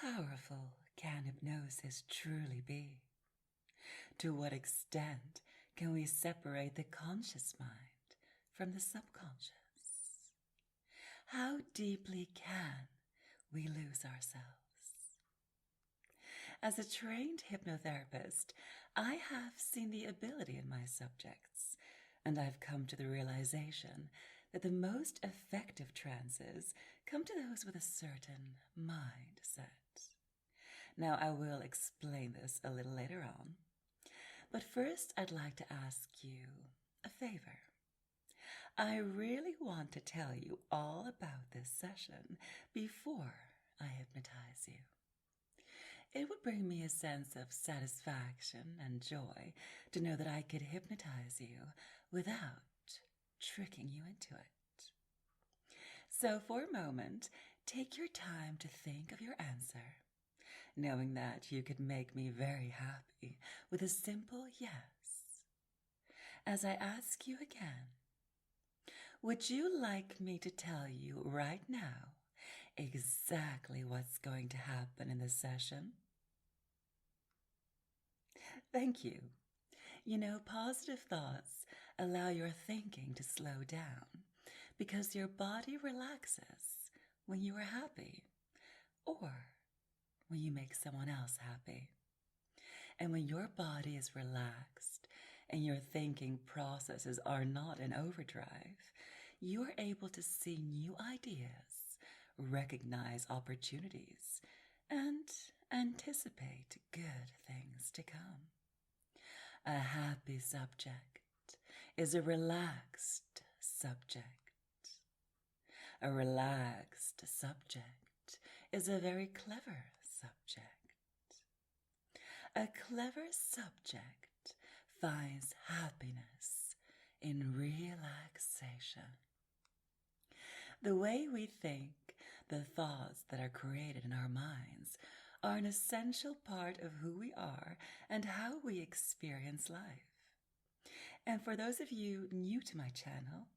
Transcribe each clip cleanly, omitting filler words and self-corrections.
powerful can hypnosis truly be? To what extent can we separate the conscious mind from the subconscious? How deeply can we lose ourselves? As a trained hypnotherapist, I have seen the ability in my subjects, and I've come to the realization that the most effective trances come to those with a certain mindset. Now, I will explain this a little later on, but first I'd like to ask you a favor. I really want to tell you all about this session before I hypnotize you. It would bring me a sense of satisfaction and joy to know that I could hypnotize you without tricking you into it. So for a moment, take your time to think of your answer, knowing that you could make me very happy with a simple yes. As I ask you again, would you like me to tell you right now exactly what's going to happen in this session? Thank you. You know, positive thoughts allow your thinking to slow down because your body relaxes when you are happy or when you make someone else happy. And when your body is relaxed and your thinking processes are not in overdrive, you are able to see new ideas, recognize opportunities, and anticipate good things to come. A happy subject is a relaxed subject. A relaxed subject is a very clever subject. A clever subject finds happiness in relaxation. The way we think, the thoughts that are created in our minds, are an essential part of who we are and how we experience life. And for those of you new to my channel,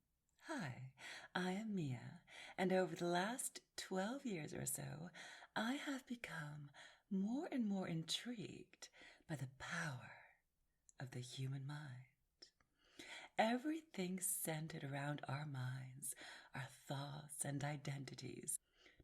hi, I am Mia, and over the last 12 years or so, I have become more and more intrigued by the power of the human mind. Everything centered around our minds, our thoughts and identities,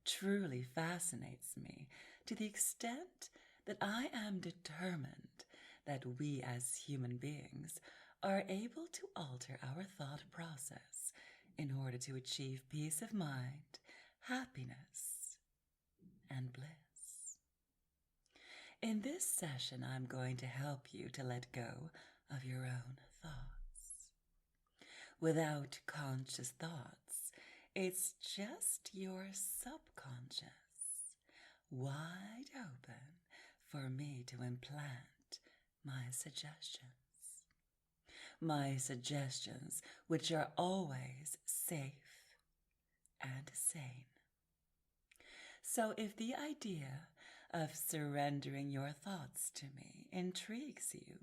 truly fascinates me to the extent that I am determined that we as human beings are able to alter our thought process in order to achieve peace of mind, happiness, and bliss. In this session, I'm going to help you to let go of your own thoughts. Without conscious thoughts, it's just your subconscious, wide open for me to implant my suggestions. My suggestions, which are always safe and sane. So if the idea of surrendering your thoughts to me intrigues you,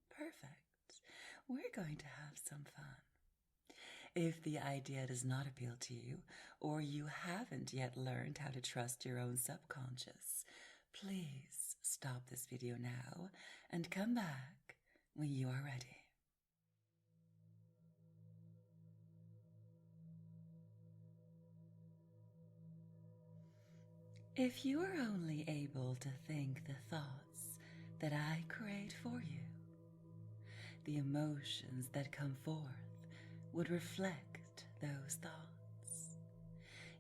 perfect. We're going to have some fun. If the idea does not appeal to you, or you haven't yet learned how to trust your own subconscious, please stop this video now and come back when you are ready. If you are only able to think the thoughts that I create for you, the emotions that come forth would reflect those thoughts.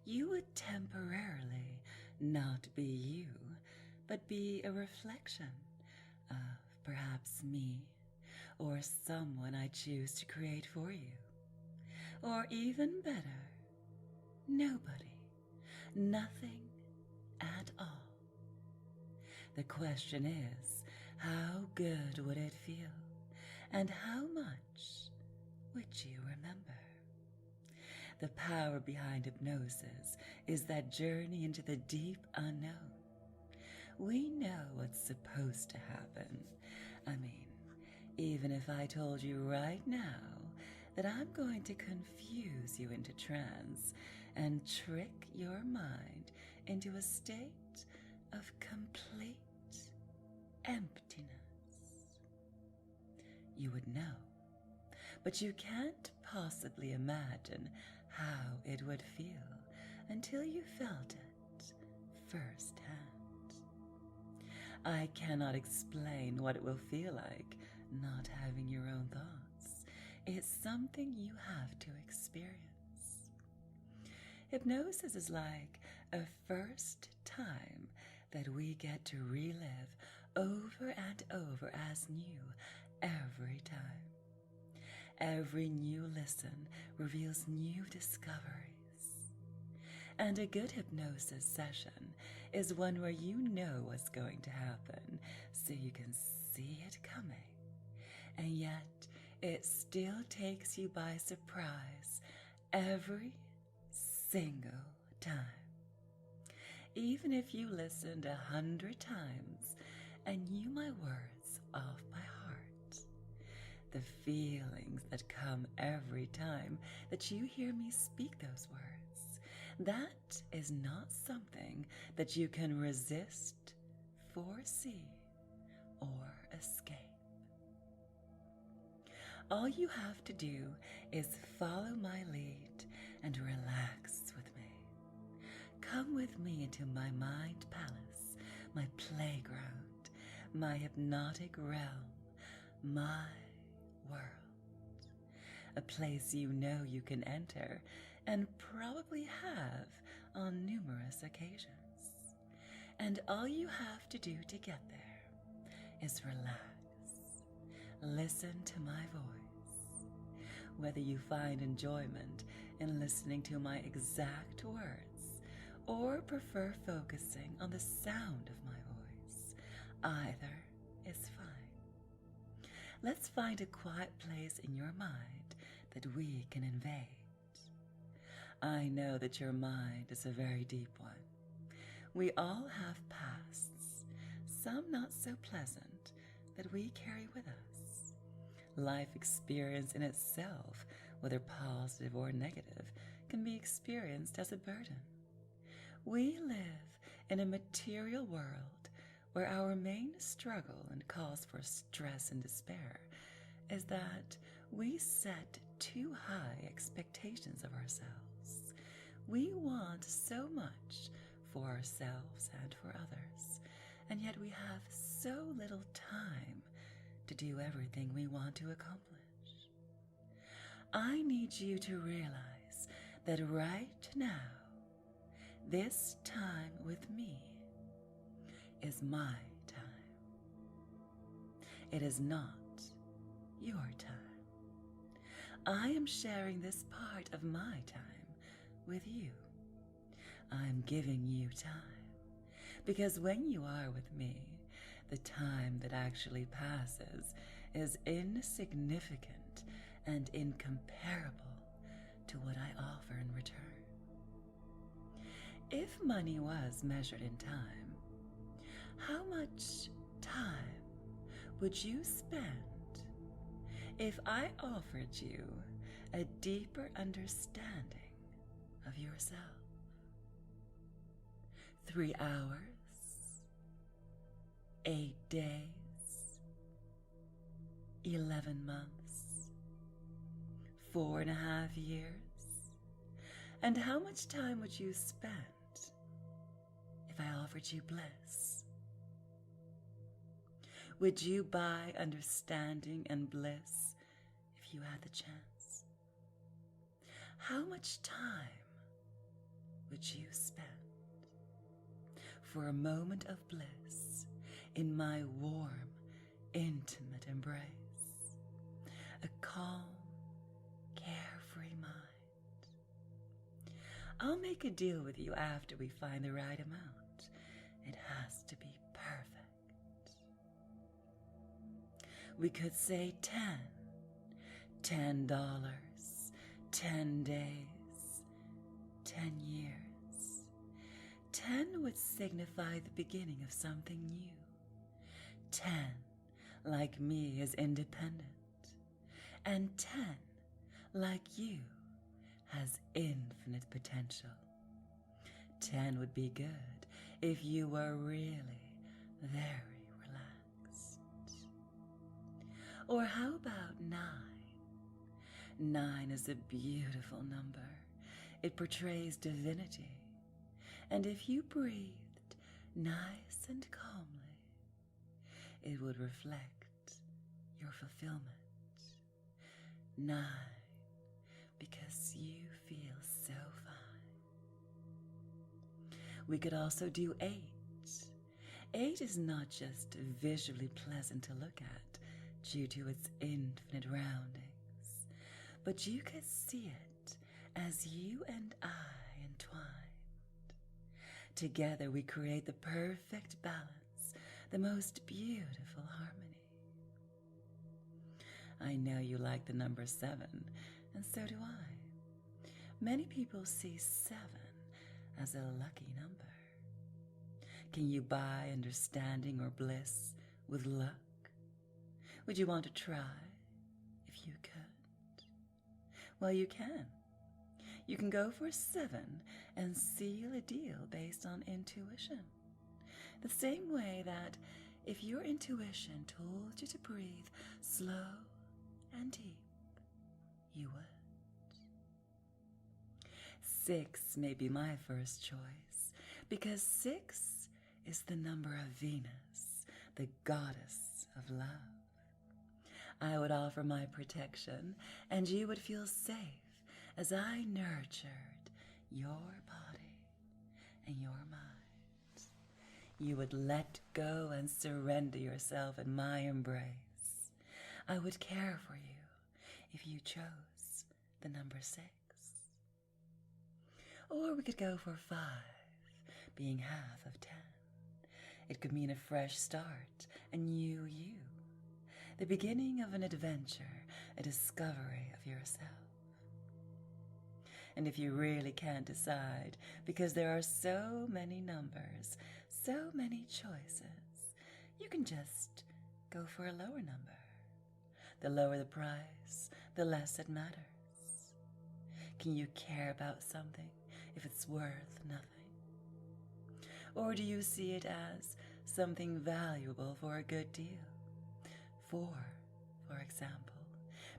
You would temporarily not be you, but be a reflection of perhaps me or someone I choose to create for you. Or even better, nobody, nothing at all. The question is, how good would it feel? And how much would you remember? The power behind hypnosis is that journey into the deep unknown. We know what's supposed to happen. I mean, even if I told you right now that I'm going to confuse you into trance and trick your mind into a state of complete emptiness. You would know, but you can't possibly imagine how it would feel until you felt it firsthand. I cannot explain what it will feel like not having your own thoughts. It's something you have to experience. Hypnosis is like a first time that we get to relive over and over as new every time. Every new listen reveals new discoveries. And a good hypnosis session is one where you know what's going to happen, so you can see it coming. And yet, it still takes you by surprise every single time. Even if you listened 100 times and knew my words off by heart, the feelings that come every time that you hear me speak those words, that is not something that you can resist, foresee, or escape. All you have to do is follow my lead and relax with me. Come with me into my mind palace, my playground, my hypnotic realm, my world. A place you know you can enter and probably have on numerous occasions. And all you have to do to get there is relax. Listen to my voice. Whether you find enjoyment in listening to my exact words or prefer focusing on the sound of my voice, either is fine. Let's find a quiet place in your mind that we can invade. I know that your mind is a very deep one. We all have pasts, some not so pleasant, that we carry with us. Life experience in itself, whether positive or negative, can be experienced as a burden. We live in a material world where our main struggle and cause for stress and despair is that we set too high expectations of ourselves. We want so much for ourselves and for others, and yet we have so little time to do everything we want to accomplish. I need you to realize that right now, this time with me is my time. It is not your time. I am sharing this part of my time with you. I'm giving you time, because when you are with me, the time that actually passes is insignificant and incomparable to what I offer in return. If money was measured in time, how much time would you spend if I offered you a deeper understanding of yourself? 3 hours, 8 days, 11 months, 4.5 years? And how much time would you spend if I offered you bliss? Would you buy understanding and bliss if you had the chance? How much time would you spend for a moment of bliss in my warm, intimate embrace? A calm, carefree mind. I'll make a deal with you after we find the right amount. It has to be perfect. We could say $10, 10 days, 10 years. 10 would signify the beginning of something new. 10, like me, is independent. And 10, like you, has infinite potential. 10 would be good if you were really very relaxed. Or how about 9? 9 is a beautiful number. It portrays divinity. And if you breathed nice and calmly, it would reflect your fulfillment. 9, because you feel so fine. We could also do 8. 8 is not just visually pleasant to look at due to its infinite roundings, but you could see it as you and I entwined. Together we create the perfect balance, the most beautiful harmony. I know you like the number 7, and so do I. Many people see 7 as a lucky number. Can you buy understanding or bliss with luck? Would you want to try if you could? Well, you can. You can go for 7 and seal a deal based on intuition. The same way that if your intuition told you to breathe slow and deep, you would. 6 may be my first choice, because 6 is the number of Venus, the goddess of love. I would offer my protection, and you would feel safe as I nurtured your body and your mind. You would let go and surrender yourself in my embrace. I would care for you if you chose the number 6. Or we could go for 5, being half of 10. It could mean a fresh start, a new you, the beginning of an adventure, a discovery of yourself. And if you really can't decide, because there are so many numbers, so many choices, you can just go for a lower number. The lower the price, the less it matters. Can you care about something if it's worth nothing? Or do you see it as something valuable for a good deal? 4, for example,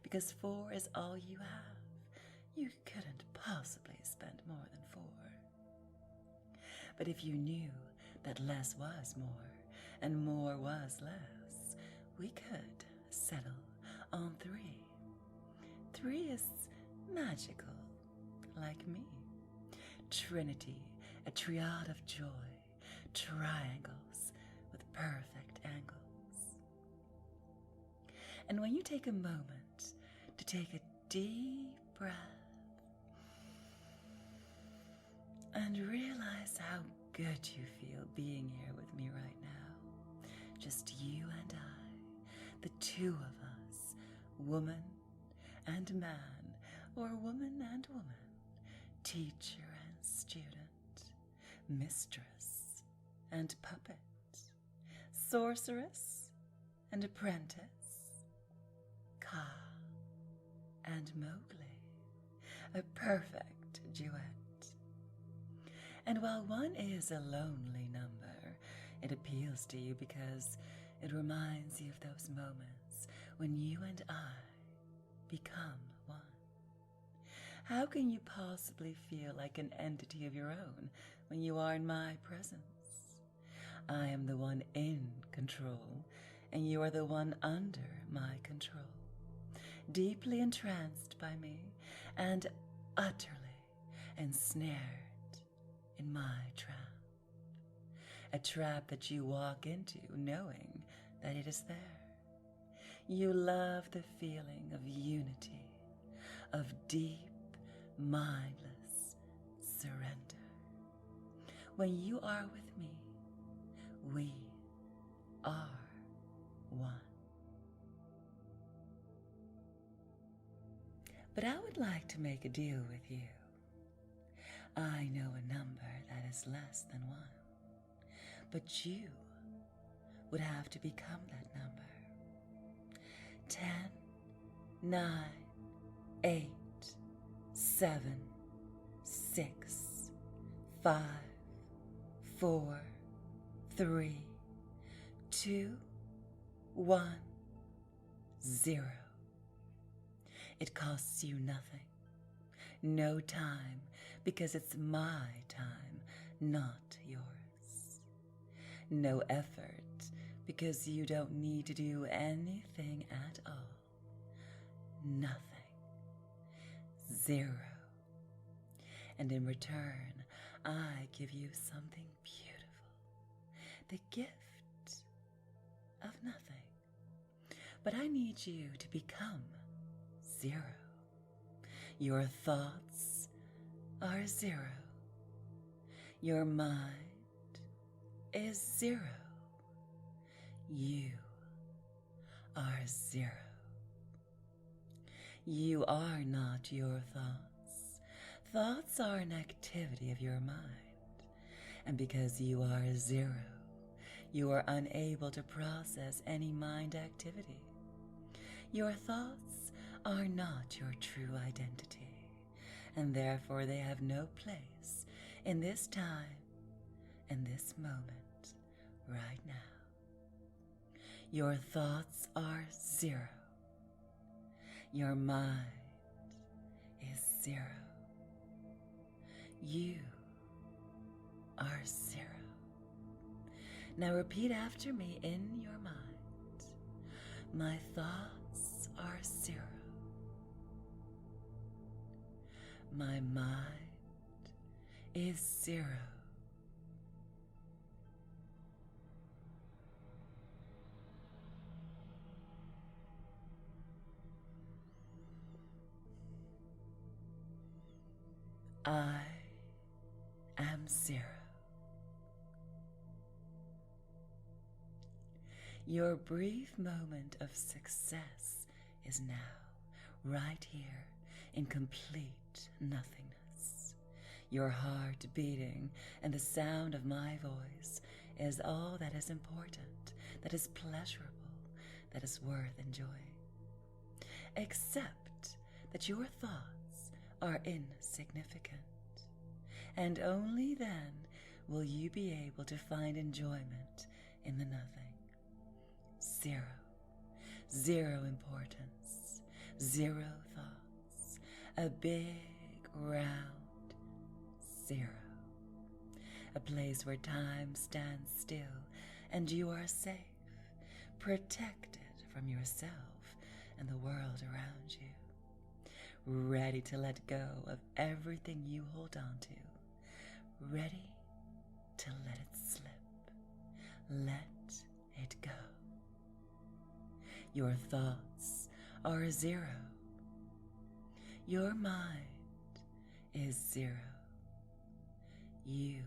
because 4 is all you have. You couldn't possibly spend more than 4. But if you knew that less was more and more was less, we could settle on 3. 3 is magical, like me. Trinity, a triad of joy, triangles with perfect angles. And when you take a moment to take a deep breath and realize how good you feel being here with me right now, just you and I, the 2 of us, woman and man, or woman and woman, teacher and student, mistress and puppet, sorceress and apprentice, Ka and Mowgli, a perfect duet. And while 1 is a lonely number, it appeals to you because it reminds you of those moments when you and I become one. How can you possibly feel like an entity of your own when you are in my presence? I am the one in control, and you are the one under my control, deeply entranced by me and utterly ensnared in my trap. A trap that you walk into knowing that it is there. You love the feeling of unity, of deep, mindless surrender. When you are with me, we are one. But I would like to make a deal with you. I know a number that is less than 1, but you would have to become that number. 10, 9, 8, 7, 6, 5, 4, 3, 2, 1, 0. It costs you nothing, no time, because it's my time, not yours. No effort, because you don't need to do anything at all. Nothing. 0. And in return, I give you something beautiful, the gift of nothing. But I need you to become 0. Your thoughts are 0. Your mind is 0. You are 0. You are not your thoughts. Thoughts are an activity of your mind. And because you are 0, you are unable to process any mind activity. Your thoughts are not your true identity, and therefore they have no place in this time and this moment right now. Your thoughts are 0. Your mind is 0. You are 0. Now repeat after me in your mind. My thoughts are 0. My mind is 0. I am 0. Your brief moment of success is now, right here, in complete nothingness. Your heart beating and the sound of my voice is all that is important, that is pleasurable, that is worth enjoying. Except that your thoughts are insignificant, and only then will you be able to find enjoyment in the nothing. 0. 0 importance. 0 thoughts. A big, round 0. A place where time stands still and you are safe, protected from yourself and the world around you, ready to let go of everything you hold on to, ready to let it slip. Let it go. Your thoughts are 0. Your mind is 0. You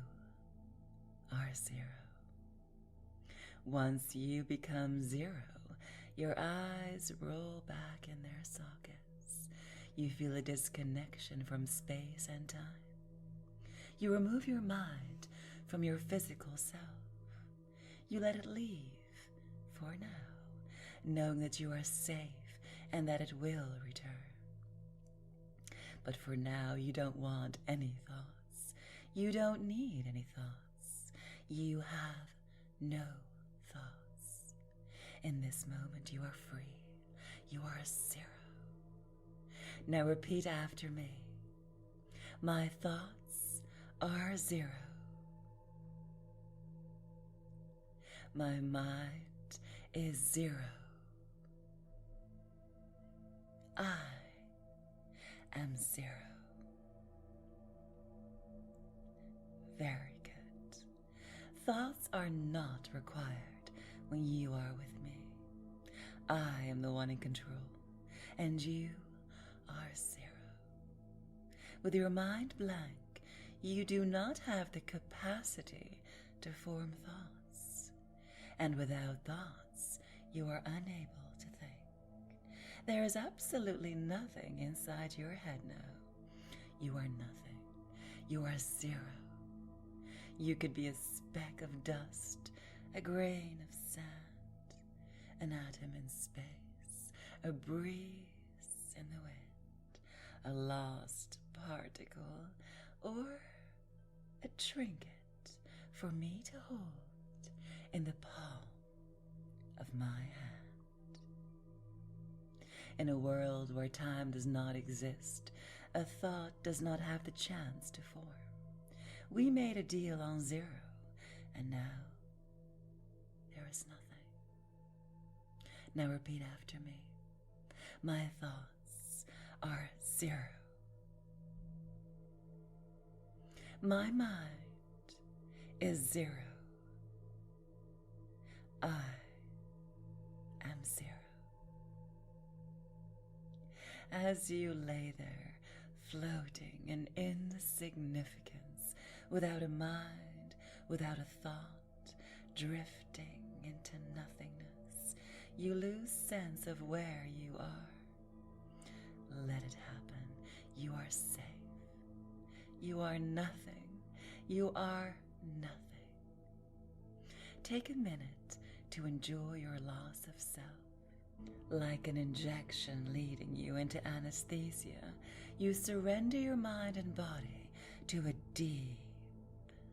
are 0. Once you become 0, your eyes roll back in their sockets. You feel a disconnection from space and time. You remove your mind from your physical self. You let it leave for now, knowing that you are safe and that it will return. But for now, you don't want any thoughts. You don't need any thoughts. You have no thoughts. In this moment, you are free. You are 0. Now repeat after me. My thoughts are 0. My mind is 0. I am 0. Very good. Thoughts are not required when you are with me. I am the one in control, and you are 0. With your mind blank, you do not have the capacity to form thoughts. And without thoughts, you are unable to think. There is absolutely nothing inside your head now. You are nothing. You are 0. You could be a speck of dust, a grain of sand, an atom in space, a breeze in the wind, a lost particle, or a trinket for me to hold the palm of my hand. In a world where time does not exist, a thought does not have the chance to form. We made a deal on zero, and now there is nothing. Now repeat after me. My thoughts are zero. My mind is zero. I am zero. As you lay there, floating in insignificance, without a mind, without a thought, drifting into nothingness, you lose sense of where you are. Let it happen. You are safe. You are nothing. You are nothing. Take a minute to enjoy your loss of self. Like an injection leading you into anesthesia, you surrender your mind and body to a deep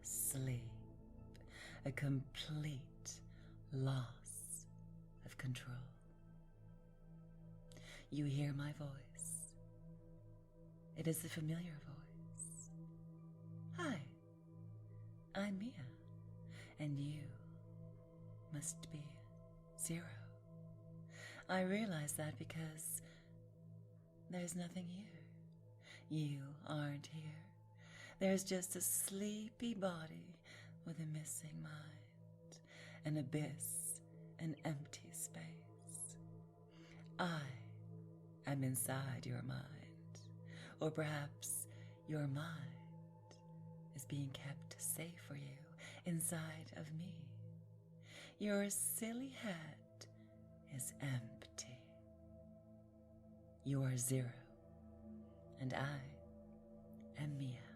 sleep, a complete loss of control. You hear my voice. It is a familiar voice. Hi, I'm Mia, and you must be zero. I realize that because there's nothing here. You aren't here. There's just a sleepy body with a missing mind, an abyss, an empty space. I am inside your mind, or perhaps your mind is being kept safe for you inside of me. Your silly head is empty. You are zero, and I am Mia.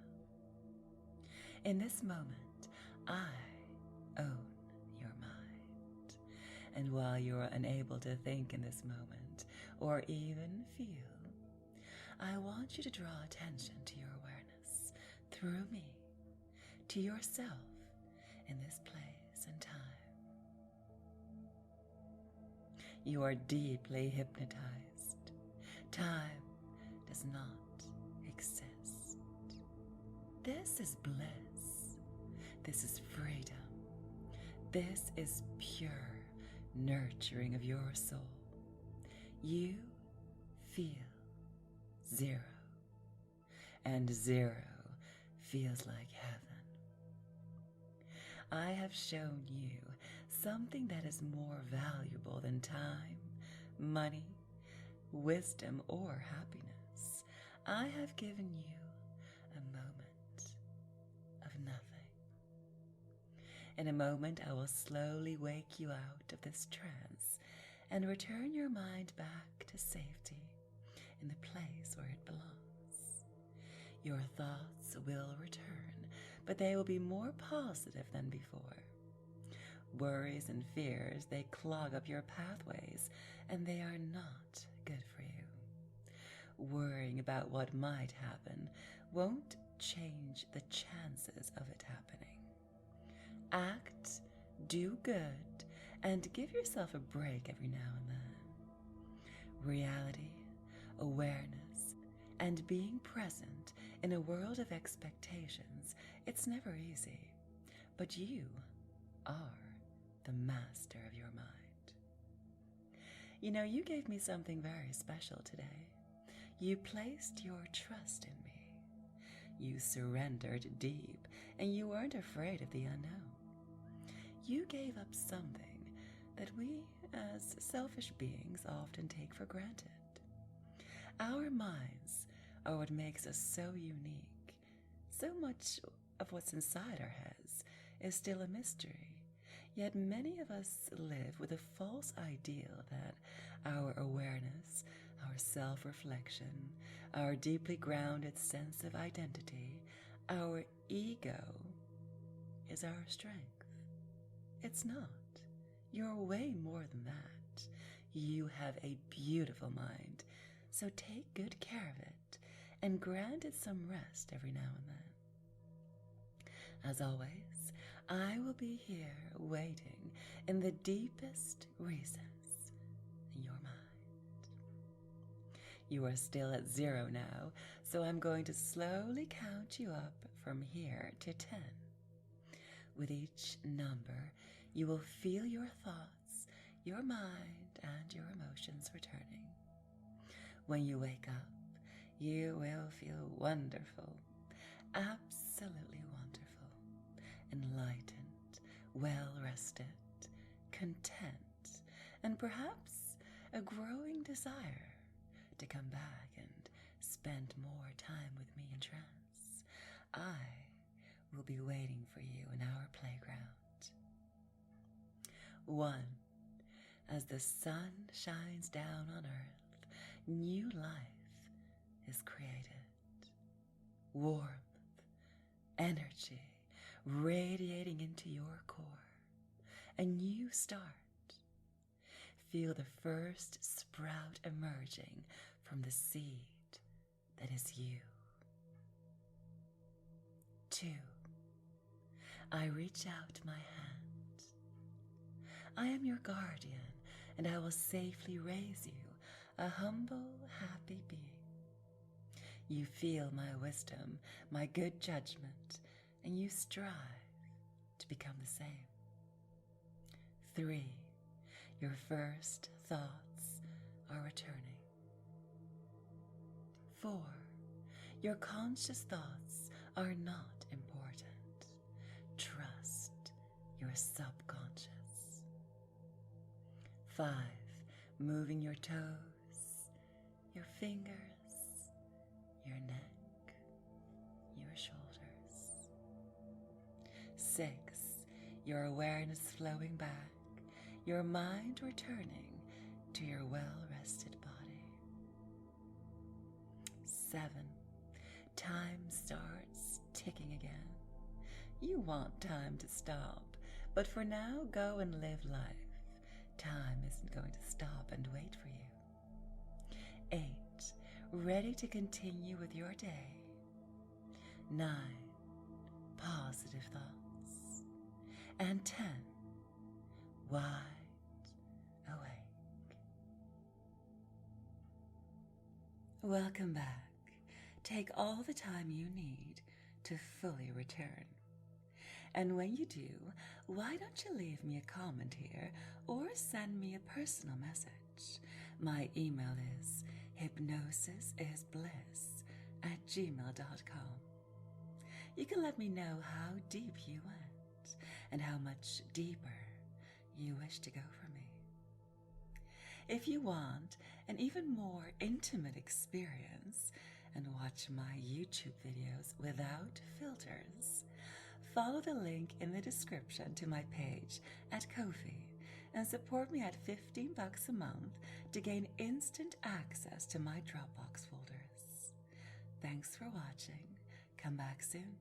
In this moment, I own your mind. And while you are unable to think in this moment, or even feel, I want you to draw attention to your awareness through me, to yourself in this place and time. You are deeply hypnotized. Time does not exist. This is bliss. This is freedom. This is pure nurturing of your soul. You feel zero, and zero feels like heaven. I have shown you something that is more valuable than time, money, wisdom, or happiness. I have given you a moment of nothing. In a moment, I will slowly wake you out of this trance and return your mind back to safety in the place where it belongs. Your thoughts will return, but they will be more positive than before. Worries and fears, they clog up your pathways, and they are not good for you. Worrying about what might happen won't change the chances of it happening. Act, do good, and give yourself a break every now and then. Reality, awareness, and being present in a world of expectations, it's never easy, but you are the master of your mind. You know, you gave me something very special today. You placed your trust in me. You surrendered deep, and you weren't afraid of the unknown. You gave up something that we, as selfish beings, often take for granted. Our minds are what makes us so unique. So much of what's inside our heads is still a mystery. Yet many of us live with a false ideal that our awareness, our self-reflection, our deeply grounded sense of identity, our ego is our strength. It's not. You're way more than that. You have a beautiful mind, so take good care of it and grant it some rest every now and then. As always, I will be here waiting in the deepest recess in your mind. You are still at 0 now, so I'm going to slowly count you up from here to 10. With each number, you will feel your thoughts, your mind, and your emotions returning. When you wake up, you will feel wonderful, absolutely wonderful, enlightened, well-rested, content, and perhaps a growing desire to come back and spend more time with me in trance. I will be waiting for you in our playground. 1. As the sun shines down on earth, new life is created. Warmth, energy radiating into your core. A new start. Feel the first sprout emerging from the seed that is you. 2. I reach out my hand. I am your guardian, and I will safely raise you, a humble, happy being. You feel my wisdom, my good judgment, and you strive to become the same. 3. Your first thoughts are returning. 4. Your conscious thoughts are not important. Trust your subconscious. 5. Moving your toes, your fingers, your neck, your shoulders. 6. Your awareness flowing back, your mind returning to your well-rested body. 7. Time starts ticking again. You want time to stop, but for now, go and live life. Time isn't going to stop and wait for you. 8. Ready to continue with your day. 9. Positive thoughts. And 10. Wide awake. Welcome back. Take all the time you need to fully return. And when you do, why don't you leave me a comment here or send me a personal message? My email is hypnosisisbliss@gmail.com. You can let me know how deep you went and how much deeper you wish to go for me. If you want an even more intimate experience and watch my YouTube videos without filters, follow the link in the description to my page at Ko-fi and support me at $15 a month to gain instant access to my Dropbox folders. Thanks for watching. Come back soon.